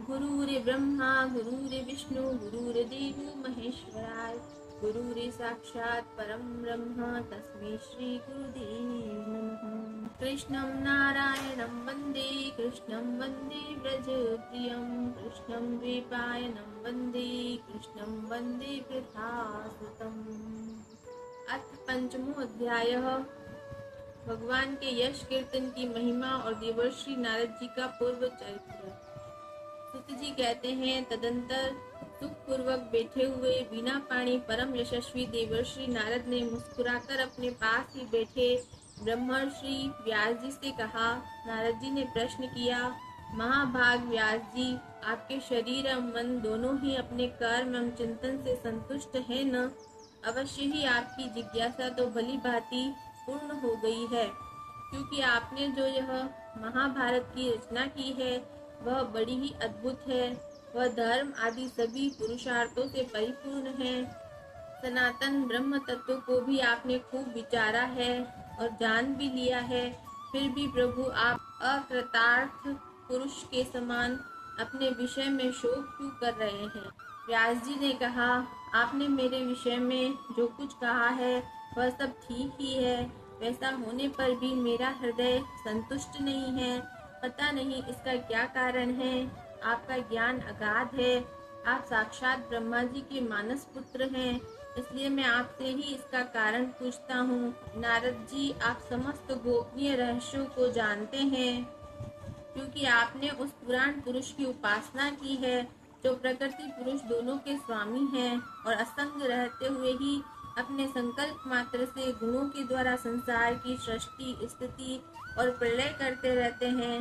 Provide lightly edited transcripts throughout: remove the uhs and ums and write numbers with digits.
गुरुर्ब्रह्मा गुरुर्विष्णु गुरुर्देवो महेश्वराय गुरुरे साक्षात् परं ब्रह्म तस्मै श्री गुरुदेव नमः। कृष्णं नारायणं वन्दे कृष्णं वन्दे व्रजप्रियं कृष्णं द्वैपायनं वन्दे कृष्णं वन्दे वृथासुतम्। अथ पंचमो अध्यायः। भगवान के यश कीर्तन की महिमा और देवर्षि नारद जी का पूर्व चरित्र। सुत जी कहते हैं, तदंतर सुख पूर्वक बैठे हुए बिना पाणी परम यशस्वी देवर्षि नारद ने मुस्कुराकर अपने पास ही बैठे ब्रह्मर्षि व्यास जी से कहा। नारद जी ने प्रश्न किया, महाभाग व्यास जी, आपके शरीर एवं मन दोनों ही अपने कर्म एवं चिंतन से संतुष्ट है न? अवश्य ही आपकी जिज्ञासा तो भली भांति पूर्ण हो गई है, क्योंकि आपने जो यह महाभारत की रचना की है वह बड़ी ही अद्भुत है। वह धर्म आदि सभी पुरुषार्थों से परिपूर्ण है। सनातन ब्रह्म तत्व को भी आपने खूब विचारा है और जान भी लिया है, फिर भी प्रभु आप अकृतार्थ पुरुष के समान अपने विषय में शोक क्यों कर रहे हैं? व्यास जी ने कहा, आपने मेरे विषय में जो कुछ कहा है वह सब ठीक ही है। वैसा होने पर भी मेरा हृदय संतुष्ट नहीं है। पता नहीं इसका क्या कारण है। आपका ज्ञान अगाध है। आप साक्षात ब्रह्मा जी के मानस पुत्र हैं, इसलिए मैं आपसे ही इसका कारण पूछता हूँ। नारद जी, आप समस्त गोपनीय रहस्यों को जानते हैं, क्योंकि आपने उस पुराण पुरुष की उपासना की है जो प्रकृति पुरुष दोनों के स्वामी हैं और असंग रहते हुए ही अपने संकल्प मात्र से गुणों के द्वारा संसार की सृष्टि, स्थिति और प्रलय करते रहते हैं।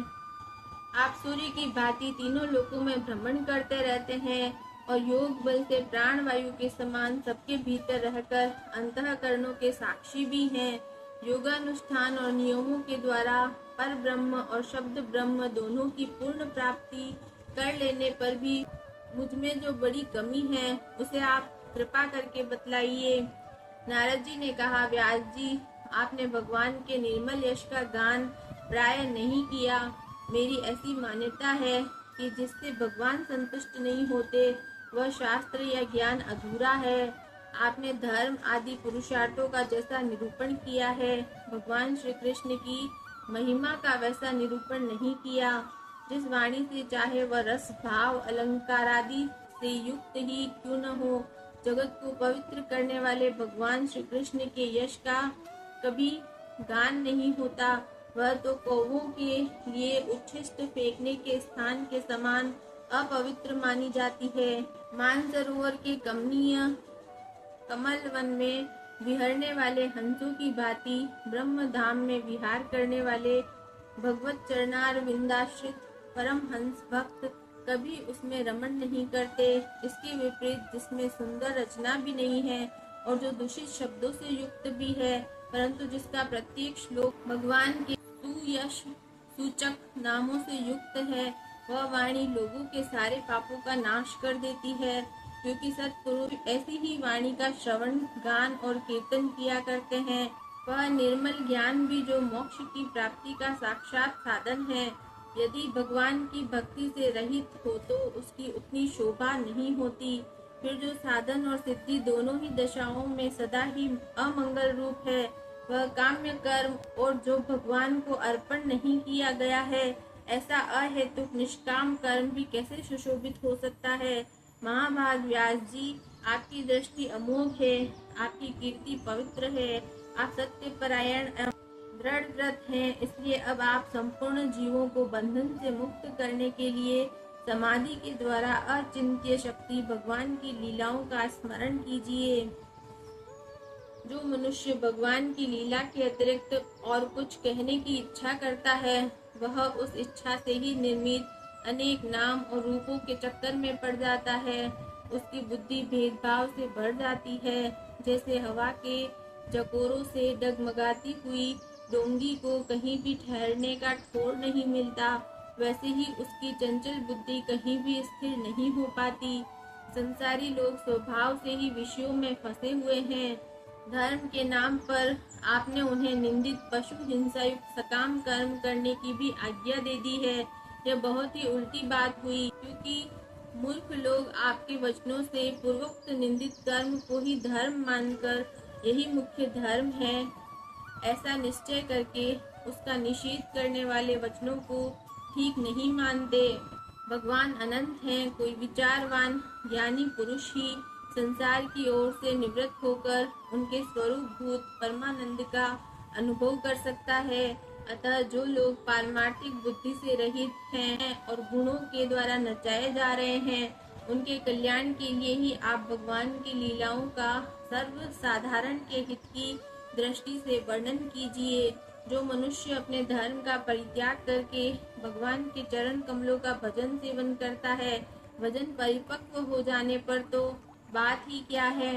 आप सूर्य की भांति तीनों लोकों में भ्रमण करते रहते हैं और योग बल से प्राण वायु के समान सबके भीतर रहकर अंतःकरणों के साक्षी भी हैं। योगानुष्ठान और नियमों के द्वारा पर ब्रह्म और शब्द ब्रह्म दोनों की पूर्ण प्राप्ति कर लेने पर भी मुझ में जो बड़ी कमी है उसे आप कृपा करके बतलाइए। नारद जी ने कहा, व्यास जी, आपने भगवान के निर्मल यश का गान प्राय नहीं किया। मेरी ऐसी मान्यता है कि जिससे भगवान संतुष्ट नहीं होते वह शास्त्र या ज्ञान अधूरा है। आपने धर्म आदि पुरुषार्थों का जैसा निरूपण किया है, भगवान श्री कृष्ण की महिमा का वैसा निरूपण नहीं किया। जिस वाणी से चाहे वह रस भाव अलंकार आदि से युक्त ही क्यों न हो, जगत को पवित्र करने वाले भगवान श्री कृष्ण के यश का कभी गान नहीं होता। वह तो कौवों के लिए उच्छिष्ट फेंकने के स्थान के समान अपवित्र मानी जाती है। मानसरोवर के कमनीय कमल वन में विहरने वाले हंसों की भांति ब्रह्म धाम में विहार करने वाले भगवत चरणार विंदाश्रित परम हंस भक्त कभी उसमें रमण नहीं करते। इसके विपरीत जिसमें सुंदर रचना भी नहीं है और जो दूषित शब्दों से युक्त भी है, परंतु जिसका प्रत्येक श्लोक भगवान के सुयश सूचक नामों से युक्त है, वह वाणी लोगों के सारे पापों का नाश कर देती है। क्योंकि सत्पुरुष ऐसी ही वाणी का श्रवण, गान और कीर्तन किया करते हैं। वह निर्मल ज्ञान भी जो मोक्ष की प्राप्ति का साक्षात साधन है, यदि भगवान की भक्ति से रहित हो तो उसकी उतनी शोभा नहीं होती। फिर जो साधन और सिद्धि दोनों ही दशाओं में सदा ही अमंगल रूप है, वह काम्य कर्म, और जो भगवान को अर्पण नहीं किया गया है, ऐसा अहेतुक निष्काम कर्म भी कैसे सुशोभित हो सकता है? महाभाग व्यास जी, आपकी दृष्टि अमोघ है, आपकी कीर्ति पवित्र है, आप सत्य परायण दृढ़ व्रत हैं। इसलिए अब आप संपूर्ण जीवों को बंधन से मुक्त करने के लिए समाधि के द्वारा अचिंत्य शक्ति भगवान की लीलाओं का स्मरण कीजिए। जो मनुष्य भगवान की लीला के अतिरिक्त और कुछ कहने की इच्छा करता है, वह उस इच्छा से ही निर्मित अनेक नाम और रूपों के चक्कर में पड़ जाता है। उसकी बुद्धि भेदभाव से भर जाती है। जैसे हवा के झकोरों से डगमगाती हुई डोंगी को कहीं भी ठहरने का ठोर नहीं मिलता, वैसे ही उसकी चंचल बुद्धि कहीं भी स्थिर नहीं हो पाती। संसारी लोग स्वभाव से ही विषयों में फंसे हुए हैं। धर्म के नाम पर आपने उन्हें निंदित पशु हिंसा युक्त सकाम कर्म करने की भी आज्ञा दे दी है। यह बहुत ही उल्टी बात हुई, क्योंकि मूर्ख लोग आपके वचनों से पूर्वोक्त निंदित कर्म को ही धर्म मानकर यही मुख्य धर्म है ऐसा निश्चय करके उसका निषेध करने वाले वचनों को ठीक नहीं मानते। भगवान अनंत हैं, कोई विचारवान ज्ञानी पुरुष ही संसार की ओर से निवृत्त होकर उनके स्वरूप भूत परमानंद का अनुभव कर सकता है। अतः जो लोग पारमार्थिक बुद्धि से रहित हैं और गुणों के द्वारा नचाए जा रहे हैं, उनके कल्याण के लिए ही आप भगवान की लीलाओं का सर्व साधारण के हित की दृष्टि से वर्णन कीजिए। जो मनुष्य अपने धर्म का परित्याग करके भगवान के चरण कमलों का भजन सेवन करता है, भजन परिपक्व हो जाने पर तो बात ही क्या है।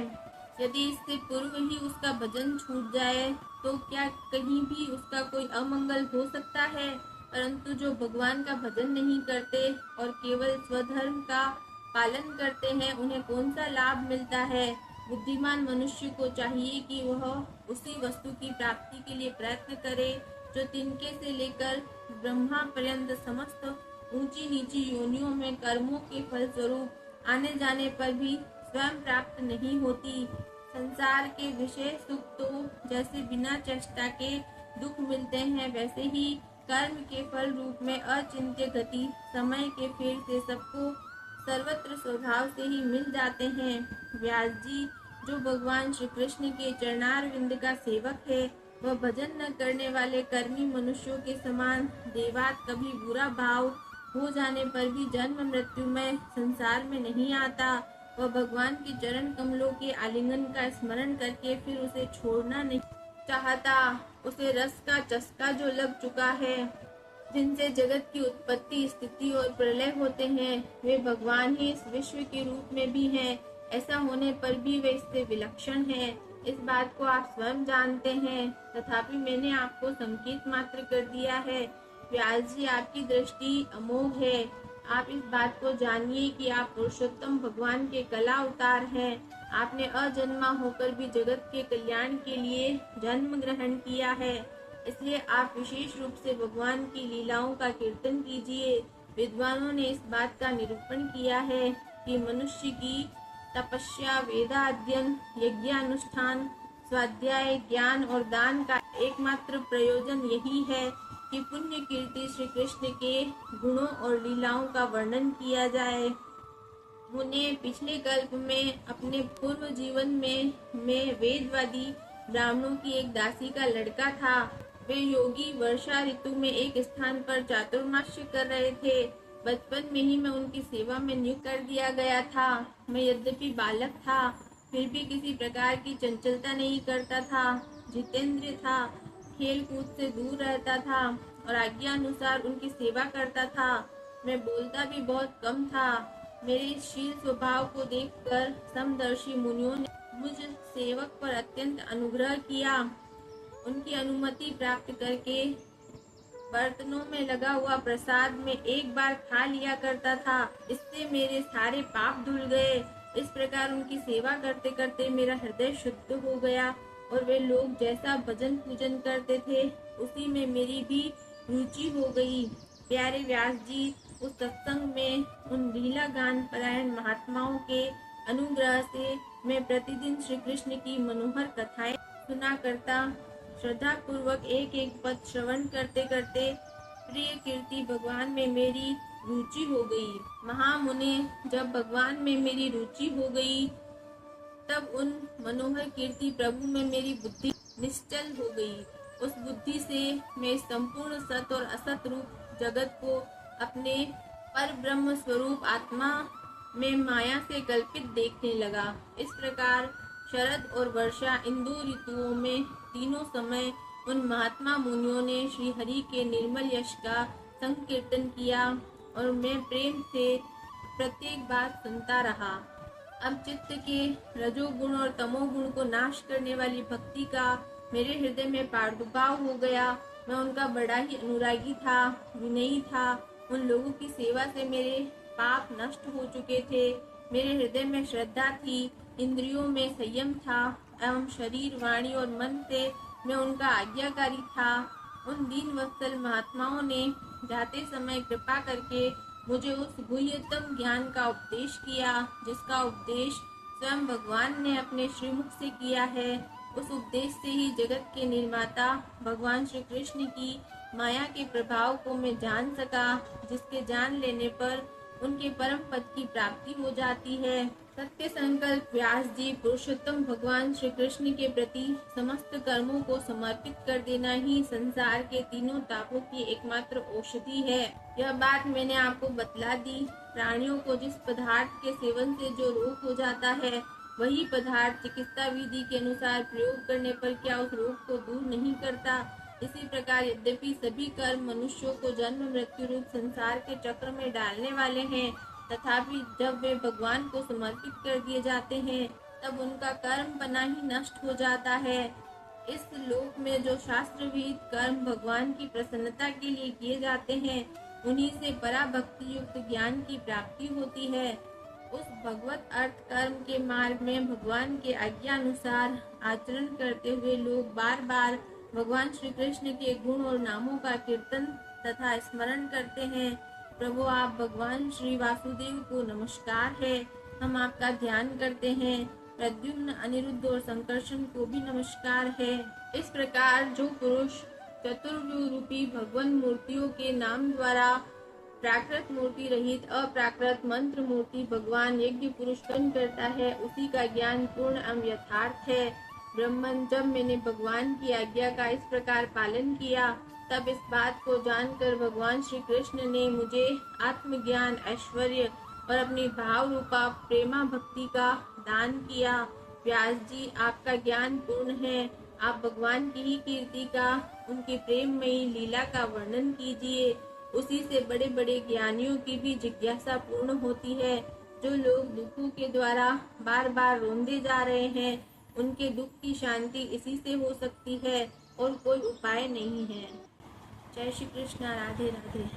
यदि इससे पूर्व ही उसका भजन छूट जाए तो क्या कहीं भी उसका कोई अमंगल हो सकता है। परंतु जो भगवान का भजन नहीं करते और केवल स्वधर्म का पालन करते हैं, उन्हें कौन सा लाभ मिलता है। बुद्धिमान मनुष्य को चाहिए कि वह उसी वस्तु की प्राप्ति के लिए प्रयत्न करे जो तिनके से लेकर ब्रह्मा पर्यंत समस्त ऊंची नीची योनियों में कर्मों के फल स्वरूप आने जाने पर भी स्वयं प्राप्त नहीं होती। संसार के विषय सुख तो जैसे बिना चेष्टा के दुख मिलते हैं, वैसे ही कर्म के फल रूप में अचिंत्य गति समय के फेर से सबको सर्वत्र स्वभाव से ही मिल जाते हैं। व्यास जी, जो भगवान श्री कृष्ण के चरणारविंद का सेवक है, वह भजन न करने वाले कर्मी मनुष्यों के समान देवात कभी बुरा भाव हो जाने पर भी जन्म मृत्यु में संसार में नहीं आता। वह भगवान के चरण कमलों के आलिंगन का स्मरण करके फिर उसे छोड़ना नहीं चाहता। उसे रस का चस्का जो लग चुका है, जिनसे जगत की उत्पत्ति स्थिति और प्रलय होते हैं, वे भगवान ही इस विश्व के रूप में भी हैं। ऐसा होने पर भी वे इससे विलक्षण हैं। इस बात को आप स्वयं जानते हैं, तथापि मैंने आपको संकेत मात्र कर दिया है। व्यास जी, आपकी दृष्टि अमोघ है। आप इस बात को जानिए कि आप पुरुषोत्तम भगवान के कला अवतार हैं। आपने अजन्मा होकर भी जगत के कल्याण के लिए जन्म ग्रहण किया है, इसलिए आप विशेष रूप से भगवान की लीलाओं का कीर्तन कीजिए। विद्वानों ने इस बात का निरूपण किया है कि मनुष्य की तपस्या, वेदाध्ययन, यज्ञानुष्ठान, स्वाध्याय, ज्ञान और दान का एकमात्र प्रयोजन यही है कि पुण्य कीर्ति श्री कृष्ण के गुणों और लीलाओं का वर्णन किया जाए। मुने, पिछले कल्प में अपने पूर्व जीवन में मैं वेदवादी ब्राह्मणों की एक दासी का लड़का था। वे योगी वर्षा ऋतु में एक स्थान पर चातुर्मास्य कर रहे थे। बचपन में ही मैं उनकी सेवा में नियुक्त कर दिया गया था। मैं यद्यपि बालक था, फिर भी किसी प्रकार की चंचलता नहीं करता था। जितेंद्रिय था, खेल कूद से दूर रहता था और आज्ञा अनुसार उनकी सेवा करता था। मैं बोलता भी बहुत कम था। मेरे इस शील स्वभाव को देखकर समदर्शी मुनियों ने मुझ सेवक पर अत्यंत अनुग्रह किया। उनकी अनुमति प्राप्त करके बर्तनों में लगा हुआ प्रसाद में एक बार खा लिया करता था। इससे मेरे सारे पाप धुल गए। इस प्रकार उनकी सेवा करते करते मेरा हृदय शुद्ध हो गया और वे लोग जैसा भजन पूजन करते थे, उसी में मेरी भी रुचि हो गई। प्यारे व्यास जी, उस सत्संग में उन लीला गान परायण महात्माओं के अनुग्रह से मैं प्रतिदिन श्री कृष्ण की मनोहर कथाएं सुना करता। श्रद्धा पूर्वक एक एक पद श्रवण करते करते प्रिय कीर्ति भगवान में मेरी रुचि हो गई। महामुने, जब भगवान में मेरी रुचि हो गई, तब उन मनोहर कीर्ति प्रभु में मेरी बुद्धि निश्चल हो गई। उस बुद्धि से मैं संपूर्ण सत और असत रूप जगत को अपने पर ब्रह्म स्वरूप आत्मा में माया से कल्पित देखने लगा। इस प्रकार शरद और वर्षा, इन दो ऋतुओं में तीनों समय उन महात्मा मुनियों ने श्री हरि के निर्मल यश का संकीर्तन किया और मैं प्रेम से प्रत्येक बात सुनता रहा। अब चित्त के रजोगुण और तमोगुण को नाश करने वाली भक्ति का मेरे हृदय में प्रादुर्भाव हो गया। मैं उनका बड़ा ही अनुरागी था, विनयी था। उन लोगों की सेवा से मेरे पाप नष्ट हो चुके थे। मेरे हृदय में श्रद्धा थी, इंद्रियों में संयम था एवं शरीर, वाणी और मन से मैं उनका आज्ञाकारी था। उन दीन वत्सल महात्माओं ने जाते समय कृपा करके मुझे उस गुह्यतम ज्ञान का उपदेश किया जिसका उपदेश स्वयं भगवान ने अपने श्रीमुख से किया है। उस उपदेश से ही जगत के निर्माता भगवान श्री कृष्ण की माया के प्रभाव को मैं जान सका, जिसके जान लेने पर उनके परम पद की प्राप्ति हो जाती है। सत्य संकल्प व्यास जी पुरुषोत्तम भगवान श्री कृष्ण के प्रति समस्त कर्मों को समर्पित कर देना ही संसार के तीनों तापों की एकमात्र औषधि है। यह बात मैंने आपको बतला दी। प्राणियों को जिस पदार्थ के सेवन से जो रोग हो जाता है, वही पदार्थ चिकित्सा विधि के अनुसार प्रयोग करने पर क्या उस रोग को दूर नहीं करता। इसी प्रकार यद्यपि सभी कर्म मनुष्यों को जन्म मृत्यु रूप संसार के चक्र में डालने वाले हैं, तथापि जब वे भगवान को समर्पित कर दिए जाते हैं, तब उनका कर्म बना ही नष्ट हो जाता है। इस लोक में जो शास्त्र विहित कर्म भगवान की प्रसन्नता के लिए किए जाते हैं, उन्हीं से परा भक्ति युक्त ज्ञान की प्राप्ति होती है। उस भगवत अर्थ कर्म के मार्ग में भगवान के आज्ञा अनुसार आचरण करते हुए लोग बार बार भगवान श्री कृष्ण के गुण और नामों का कीर्तन तथा स्मरण करते हैं। प्रभु आप भगवान श्री वासुदेव को नमस्कार है, हम आपका ध्यान करते हैं। प्रद्युम्न, अनिरुद्ध और संकर्षण को भी नमस्कार है। इस प्रकार जो पुरुष चतुर्व्यूह रूपी भगवान मूर्तियों के नाम द्वारा प्राकृत मूर्ति रहित अप्राकृत मंत्र मूर्ति भगवान यज्ञ पुरुष करता है, उसी का ज्ञान पूर्ण एवं यथार्थ है। ब्रह्मन, जब मैंने भगवान की आज्ञा का इस प्रकार पालन किया, तब इस बात को जानकर भगवान श्री कृष्ण ने मुझे आत्मज्ञान, ऐश्वर्य और अपनी भाव रूपा प्रेमा भक्ति का दान किया। व्यास जी, आपका ज्ञान पूर्ण है, आप भगवान की ही कीर्ति का, उनकी प्रेममयी लीला का वर्णन कीजिए। उसी से बड़े बड़े ज्ञानियों की भी जिज्ञासा पूर्ण होती है। जो लोग दुखों के द्वारा बार बार रोंदे जा रहे हैं, उनके दुख की शांति इसी से हो सकती है और कोई उपाय नहीं है। जय श्री कृष्ण। राधे राधे।